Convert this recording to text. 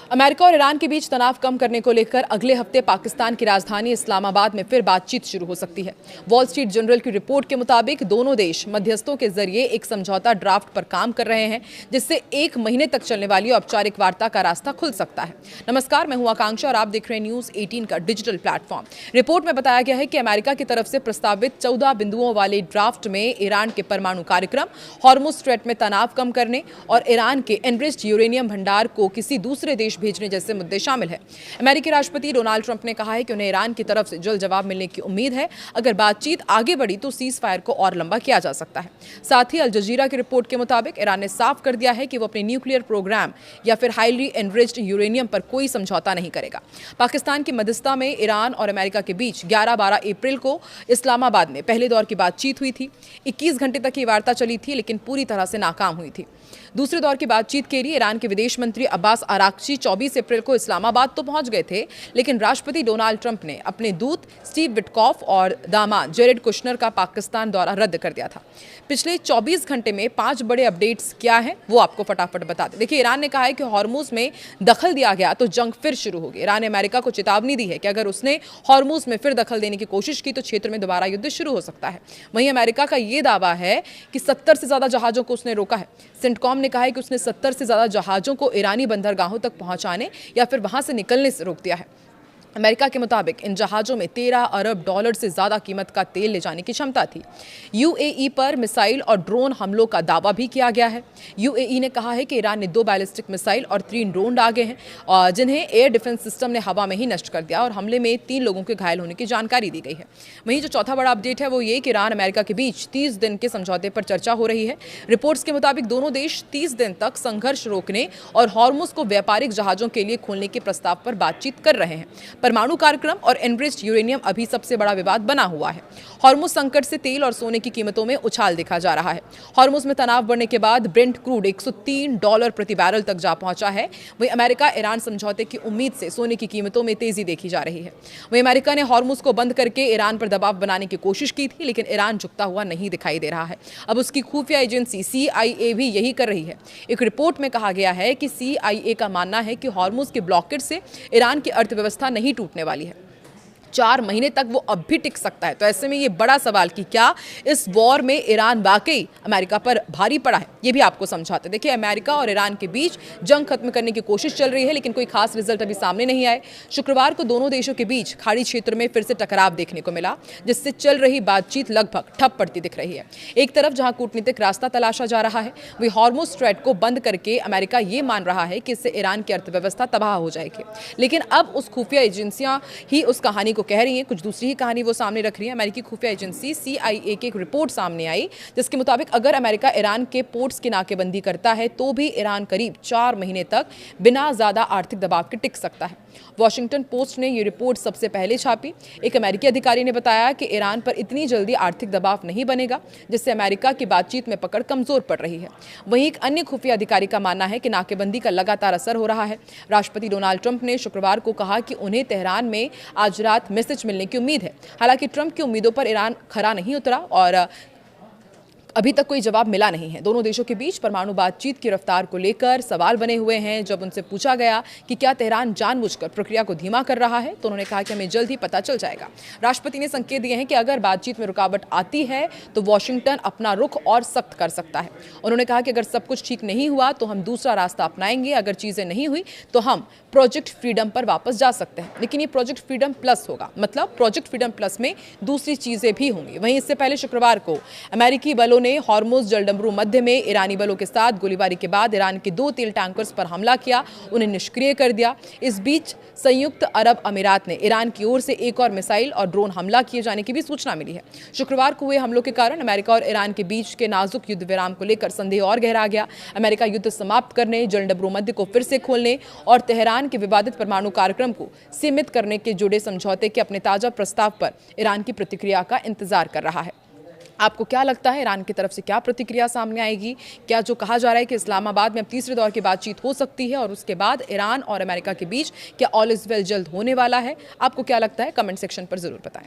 America और Iran के बीच तनाव कम करने को लेकर अगले हफ्ते पाकिस्तान की राजधानी इस्लामाबाद में फिर बातचीत शुरू हो सकती है। वॉल स्ट्रीट जर्नल की रिपोर्ट के मुताबिक दोनों देश मध्यस्थों के जरिए एक समझौता ड्राफ्ट पर काम कर रहे हैं, जिससे 1 महीने तक चलने वाली औपचारिक वार्ता का रास्ता खुल सकता है। नमस्कार, मैं हूं आकांक्षा और आप देख रहे हैं न्यूज 18 का डिजिटल प्लेटफॉर्म। रिपोर्ट में बताया गया है कि अमेरिका की तरफ से प्रस्तावित 14 बिंदुओं वाले ड्राफ्ट में ईरान के परमाणु कार्यक्रम, हॉर्मुज स्ट्रेट में तनाव कम करने और ईरान के एनरिच्ड यूरेनियम भंडार को किसी दूसरे देश भेजने जैसे मुद्दे शामिल है। अमेरिकी राष्ट्रपति डोनाल्ड ट्रंप ने कहा है कि उन्हें ईरान की तरफ से जल्द जवाब मिलने की उम्मीद है। अगर बातचीत आगे बढ़ी तो सीज फायर को और लंबा किया जा सकता है। साथ ही अल जजीरा की रिपोर्ट के मुताबिक ईरान ने साफ कर दिया है कि वो अपने न्यूक्लियर प्रोग्राम या फिर हाईली एनरिच्ड यूरेनियम पर कोई समझौता नहीं करेगा। पाकिस्तान की मध्यस्थता में ईरान और अमेरिका के बीच 11-12 अप्रैल को इस्लामाबाद में पहले दौर की बातचीत हुई थी। 21 घंटे तक ये वार्ता चली थी, लेकिन पूरी तरह से नाकाम हुई थी। दूसरे दौर की बातचीत के लिए ईरान के विदेश मंत्री अब्बास अराक्ची 24 अप्रैल को इस्लामाबाद तो पहुंच गए थे, लेकिन राष्ट्रपति डोनाल्ड ट्रंप ने अपने दूत स्टीव विटकॉफ और दामाद जेरेड कुशनर का पाकिस्तान दौरा रद्द कर दिया था। पिछले 24 घंटे में 5 बड़े अपडेट्स क्या हैं वो आपको फटाफट बता दें। देखिए, ईरान ने कहा है कि हॉर्मुज में दखल दिया गया तो जंग फिर शुरू होगी। ईरान ने अमेरिका को चेतावनी दी है कि अगर उसने हॉर्मुज में फिर दखल देने की कोशिश की तो क्षेत्र में दोबारा युद्ध शुरू हो सकता है। वहीं अमेरिका का यह दावा है कि 70 से ज्यादा जहाजों को उसने रोका है। सेंटकॉम ने कहा है कि उसने 70 से ज्यादा जहाजों को ईरानी बंदरगाहों तक पहुंचाने या फिर वहां से निकलने से रोक दिया है। अमेरिका के मुताबिक इन जहाज़ों में 13 अरब डॉलर से ज़्यादा कीमत का तेल ले जाने की क्षमता थी। यूएई पर मिसाइल और ड्रोन हमलों का दावा भी किया गया है। यूएई ने कहा है कि ईरान ने 2 बैलिस्टिक मिसाइल और 3 ड्रोन दागे हैं, और जिन्हें एयर डिफेंस सिस्टम ने हवा में ही नष्ट कर दिया, और हमले में 3 लोगों के घायल होने की जानकारी दी गई है। वहीं जो चौथा बड़ा अपडेट है वो ये कि ईरान अमेरिका के बीच 30 दिन के समझौते पर चर्चा हो रही है। रिपोर्ट्स के मुताबिक दोनों देश 30 दिन तक संघर्ष रोकने और हॉर्मुज को व्यापारिक जहाज़ों के लिए खोलने के प्रस्ताव पर बातचीत कर रहे हैं। परमाणु कार्यक्रम और एनरिच्ड यूरेनियम अभी सबसे बड़ा विवाद बना हुआ है। हॉर्मुज संकट से तेल और सोने की कीमतों में उछाल देखा जा रहा है। हॉर्मुज में तनाव बढ़ने के बाद ब्रेंट क्रूड $103 प्रति बैरल तक जा पहुंचा है। वहीं अमेरिका ईरान समझौते की उम्मीद से सोने की कीमतों में तेजी देखी जा रही है। वहीं अमेरिका ने हॉर्मुज को बंद करके ईरान पर दबाव बनाने की कोशिश की थी, लेकिन ईरान झुकता हुआ नहीं दिखाई दे रहा है। अब उसकी खुफिया एजेंसी CIA भी यही कर रही है। एक रिपोर्ट में कहा गया है कि CIA का मानना है कि हॉर्मुज के ब्लॉकेट से ईरान की अर्थव्यवस्था नहीं टूटने वाली है। 4 महीने तक वो अब भी टिक सकता है। तो ऐसे में ये बड़ा सवाल कि क्या इस वॉर में ईरान वाकई अमेरिका पर भारी पड़ा है, ये भी आपको समझाते। देखिए, अमेरिका और ईरान के बीच जंग खत्म करने की कोशिश चल रही है, लेकिन कोई खास रिजल्ट अभी सामने नहीं आए। शुक्रवार को दोनों देशों के बीच खाड़ी क्षेत्र में फिर से टकराव देखने को मिला, जिससे चल रही बातचीत लगभग ठप पड़ती दिख रही है। एक तरफ जहां कूटनीतिक रास्ता तलाशा जा रहा है, वही हॉर्मुज स्ट्रेट को बंद करके अमेरिका ये मान रहा है कि इससे ईरान की अर्थव्यवस्था तबाह हो जाएगी। लेकिन अब उस खुफिया एजेंसियां ही उस कहानी को कह रही हैं, कुछ दूसरी ही कहानी वो सामने रख रही है। अमेरिकी खुफिया एजेंसी CIA की एक रिपोर्ट सामने आई, जिसके मुताबिक अगर अमेरिका ईरान के पोर्ट्स की नाकेबंदी करता है तो भी ईरान करीब 4 महीने तक बिना ज्यादा आर्थिक दबाव के टिक सकता है। वॉशिंगटन पोस्ट ने ये रिपोर्ट सबसे पहले छापी। एक अमेरिकी अधिकारी ने बताया कि ईरान पर इतनी जल्दी आर्थिक दबाव नहीं बनेगा, जिससे अमेरिका की बातचीत में पकड़ कमजोर पड़ रही है। वहीं एक अन्य खुफिया अधिकारी का मानना है कि नाकेबंदी का लगातार असर हो रहा है। राष्ट्रपति डोनाल्ड ट्रंप ने शुक्रवार को कहा कि उन्हें तेहरान में आज रात मैसेज मिलने की उम्मीद है। हालांकि ट्रंप की उम्मीदों पर ईरान खरा नहीं उतरा और अभी तक कोई जवाब मिला नहीं है। दोनों देशों के बीच परमाणु बातचीत की रफ्तार को लेकर सवाल बने हुए हैं। जब उनसे पूछा गया कि क्या तेहरान जानबूझकर प्रक्रिया को धीमा कर रहा है, तो उन्होंने कहा कि हमें जल्द ही पता चल जाएगा। राष्ट्रपति ने संकेत दिए हैं कि अगर बातचीत में रुकावट आती है तो वॉशिंगटन अपना रुख और सख्त कर सकता है। उन्होंने कहा कि अगर सब कुछ ठीक नहीं हुआ तो हम दूसरा रास्ता अपनाएंगे। अगर चीजें नहीं हुई तो हम प्रोजेक्ट फ्रीडम पर वापस जा सकते हैं, लेकिन ये प्रोजेक्ट फ्रीडम प्लस होगा। मतलब प्रोजेक्ट फ्रीडम प्लस में दूसरी चीजें भी होंगी। वहीं इससे पहले शुक्रवार को अमेरिकी बलों ने हॉर्मुज जलडमरू मध्य में ईरानी बलों के साथ गोलीबारी के बाद ईरान के 2 तेल टैंकर्स पर हमला किया, उन्हें निष्क्रिय कर दिया। इस बीच संयुक्त अरब अमीरात ने ईरान की ओर से एक और मिसाइल और ड्रोन हमला किए जाने की भी सूचना मिली है। शुक्रवार को हुए हमलों के कारण अमेरिका और ईरान के बीच के नाजुक युद्ध विराम को लेकर संदेह और गहरा गया। अमेरिका युद्ध समाप्त करने, जलडमरू मध्य को फिर से खोलने और तेहरान के विवादित परमाणु कार्यक्रम को सीमित करने के जुड़े समझौते के अपने ताजा प्रस्ताव पर ईरान की प्रतिक्रिया का इंतजार कर रहा है। आपको क्या लगता है, ईरान की तरफ से क्या प्रतिक्रिया सामने आएगी? क्या जो कहा जा रहा है कि इस्लामाबाद में अब तीसरे दौर की बातचीत हो सकती है और उसके बाद ईरान और अमेरिका के बीच क्या ऑल इज वेल जल्द होने वाला है? आपको क्या लगता है? कमेंट सेक्शन पर जरूर बताएं।